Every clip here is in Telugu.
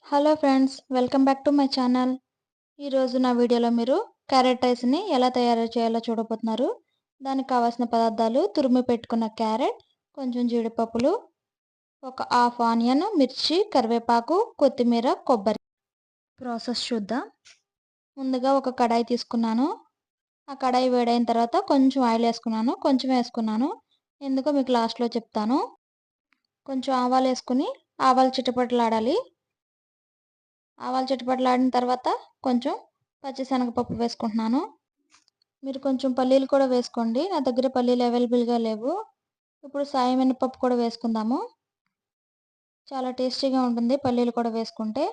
Hello friends, welcome back to my channel. ఈరోజు నా వీడియోలో మీరు క్యారెట్ రైస్ని ఎలా తయారు చేయాలో చూడబోతున్నారు. దానికి కావాల్సిన పదార్థాలు: తురిమి పెట్టుకున్న క్యారెట్, కొంచెం జీడిపప్పులు, ఒక హాఫ్ ఆనియన్, మిర్చి, కరివేపాకు, కొత్తిమీర, కొబ్బరి. ప్రాసెస్ చూద్దాం. ముందుగా ఒక కడాయి తీసుకున్నాను. ఆ కడాయి వేడైన తర్వాత కొంచెం ఆయిల్ వేసుకున్నాను. కొంచెం వేసుకున్నాను, ఎందుకో మీకు లాస్ట్లో చెప్తాను. కొంచెం ఆవాలు వేసుకుని ఆవాలు చిటపటలాడాలి. ఆవాలు చిటపటలాడిన తర్వాత కొంచెం పచ్చిశనగపప్పు వేసుకుంటున్నాను. మీరు కొంచెం పల్లీలు కూడా వేసుకోండి. నా దగ్గర పల్లీలు అవైలబుల్గా లేవు. ఇప్పుడు సాయి మినపప్పు కూడా వేసుకుందాము. చాలా టేస్టీగా ఉంటుంది పల్లీలు కూడా వేసుకుంటే.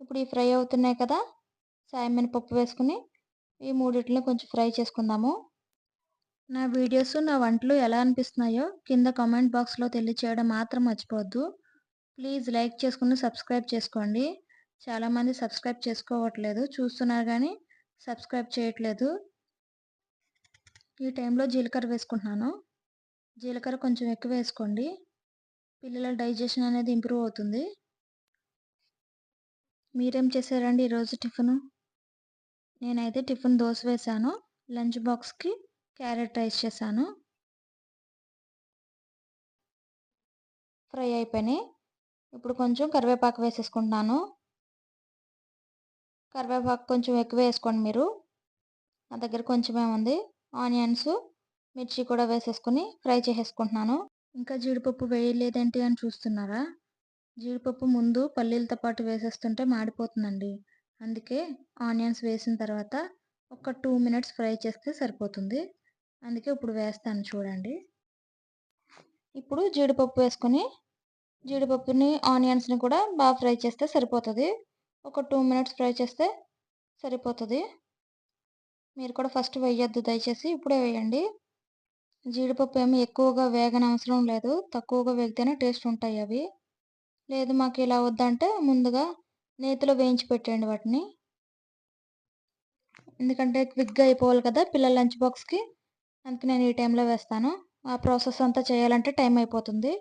ఇప్పుడు ఈ ఫ్రై అవుతున్నాయి కదా, సాయి మినపప్పు వేసుకుని ఈ మూడిటిని కొంచెం ఫ్రై చేసుకుందాము. నా వీడియోస్, నా వంటలు ఎలా అనిపిస్తున్నాయో కింద కామెంట్ బాక్స్లో తెలియచేయడం మాత్రం మర్చిపోవద్దు. ప్లీజ్ లైక్ చేసుకుని సబ్స్క్రైబ్ చేసుకోండి. చాలామంది సబ్స్క్రైబ్ చేసుకోవట్లేదు, చూస్తున్నారు కానీ సబ్స్క్రైబ్ చేయట్లేదు. ఈ టైంలో జీలకర్ర వేసుకుంటున్నాను. జీలకర్ర కొంచెం ఎక్కువ వేసుకోండి, పిల్లల డైజెషన్ అనేది ఇంప్రూవ్ అవుతుంది. మీరేం చేశారండి ఈరోజు టిఫిన్? నేనైతే టిఫిన్ దోశ వేశాను. లంచ్ బాక్స్కి క్యారెట్ రైస్ చేశాను. ఫ్రై అయిపోయినాయి. ఇప్పుడు కొంచెం కరివేపాకు వేసేసుకుంటున్నాను. కరివేపాకు కొంచెం ఎక్కువ వేసుకోండి మీరు, నా దగ్గర కొంచెమే ఉంది. ఆనియన్స్, మిర్చి కూడా వేసేసుకుని ఫ్రై చేసేసుకుంటున్నాను. ఇంకా జీడిపప్పు వేయలేదేంటి అని చూస్తున్నారా? జీడిపప్పు ముందు పల్లీలతో పాటు వేసేస్తుంటే మాడిపోతుందండి. అందుకే ఆనియన్స్ వేసిన తర్వాత ఒక 2 మినిట్స్ ఫ్రై చేస్తే సరిపోతుంది. అందుకే ఇప్పుడు వేస్తాను చూడండి. ఇప్పుడు జీడిపప్పు వేసుకొని జీడిపప్పుని ఆనియన్స్ని కూడా బాగా ఫ్రై చేస్తే సరిపోతుంది. ఒక 2 మినిట్స్ ఫ్రై చేస్తే సరిపోతుంది. మీరు కూడా ఫస్ట్ వేయొద్దు దయచేసి, ఇప్పుడే వేయండి. జీడిపప్పు ఏమి ఎక్కువగా వేగనవసరం లేదు, తక్కువగా వేగితేనే టేస్ట్ ఉంటాయి అవి. లేదు మాకు ఇలా వద్దంటే ముందుగా నేతిలో వేయించి పెట్టండి వాటిని. ఎందుకంటే క్విక్గా అయిపోవాలి కదా పిల్లల లంచ్ బాక్స్కి, అందుకే నేను ఈ టైంలో వేస్తాను. ఆ ప్రాసెస్ అంతా చేయాలంటే టైం అయిపోతుంది.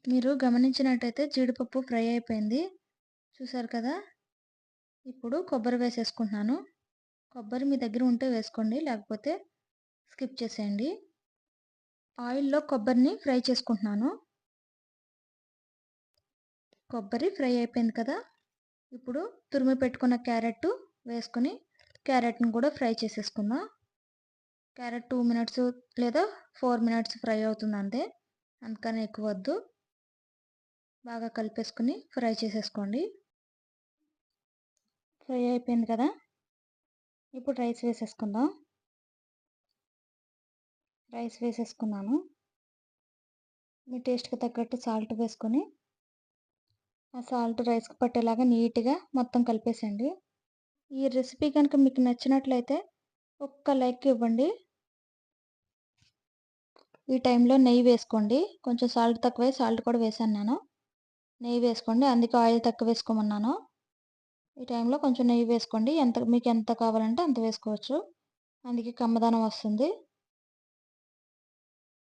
మీరు గమనించినట్టయితే జీడిపప్పు ఫ్రై అయిపోయింది, చూసారు కదా. ఇప్పుడు కొబ్బరి వేసేసుకుంటున్నాను. కొబ్బరి మీ దగ్గర ఉంటే వేసుకోండి, లేకపోతే స్కిప్ చేసేయండి. ఆయిల్లో కొబ్బరిని ఫ్రై చేసుకుంటున్నాను. కొబ్బరి ఫ్రై అయిపోయింది కదా. ఇప్పుడు తురిమి పెట్టుకున్న క్యారెట్ వేసుకొని క్యారెట్ని కూడా ఫ్రై చేసేసుకుందాం. క్యారెట్ 2 మినిట్స్ లేదా 4 మినిట్స్ ఫ్రై అవుతుంది అంతే, అందుకని ఎక్కువ వద్దు. బాగా కలిపేసుకుని ఫ్రై చేసేసుకోండి. ఫ్రై అయిపోయింది కదా. ఇప్పుడు రైస్ వేసేసుకుందాం. రైస్ వేసేసుకున్నాను. మీ టేస్ట్కి తగ్గట్టు సాల్ట్ వేసుకొని ఆ సాల్ట్ రైస్కి పట్టేలాగా నీట్గా మొత్తం కలిపేసండి. ఈ రెసిపీ కనుక మీకు నచ్చినట్లయితే ఒక్క లైక్ ఇవ్వండి. ఈ టైంలో నెయ్యి వేసుకోండి. కొంచెం సాల్ట్ తక్కువై సాల్ట్ కూడా వేసాను నేను. నెయ్యి వేసుకోండి, అందుకే ఆయిల్ తక్కువ వేసుకోమన్నాను. ఈ టైంలో కొంచెం నెయ్యి వేసుకోండి, మీకు ఎంత కావాలంటే అంత వేసుకోవచ్చు, అందుకే కమ్మదనం వస్తుంది.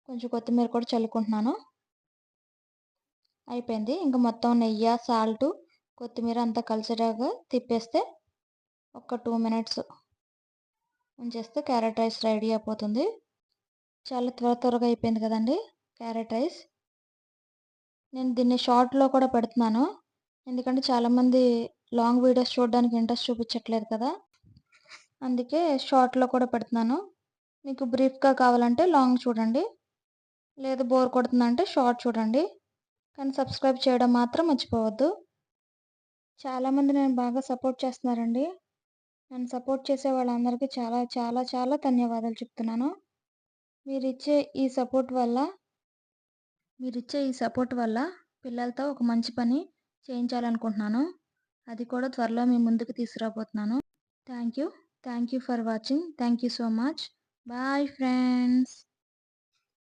కొంచెం కొత్తిమీర కూడా చల్లుకుంటున్నాను. అయిపోయింది. ఇంకా మొత్తం నెయ్యి, సాల్ట్, కొత్తిమీర అంతా కలిసేలాగా తిప్పేస్తే ఒక 2 మినిట్స్ ఉంచేస్తే క్యారెట్ రైస్ రెడీ అయిపోతుంది. చాలా త్వరగా అయిపోయింది కదండి క్యారెట్ రైస్. నేను దీన్ని షార్ట్లో కూడా పెడుతున్నాను, ఎందుకంటే చాలామంది లాంగ్ వీడియోస్ చూడడానికి ఇంట్రెస్ట్ చూపించట్లేదు కదా, అందుకే షార్ట్లో కూడా పెడుతున్నాను. మీకు బ్రీఫ్గా కావాలంటే లాంగ్ చూడండి, లేదు బోర్ కొడుతుందంటే షార్ట్ చూడండి, కానీ సబ్స్క్రైబ్ చేయడం మాత్రం మర్చిపోవద్దు. చాలామంది నేను బాగా సపోర్ట్ చేస్తున్నారండి. నన్ను సపోర్ట్ చేసే వాళ్ళందరికీ చాలా చాలా చాలా ధన్యవాదాలు చెప్తున్నాను. మీరిచ్చే ఈ సపోర్ట్ వల్ల పిల్లలతో ఒక మంచి పని చేయించాలనుకుంటున్నాను. అది కూడా త్వరలో మీ ముందుకు తీసుకురాబోతున్నాను. Thank you for watching. Thank you so much. Bye friends.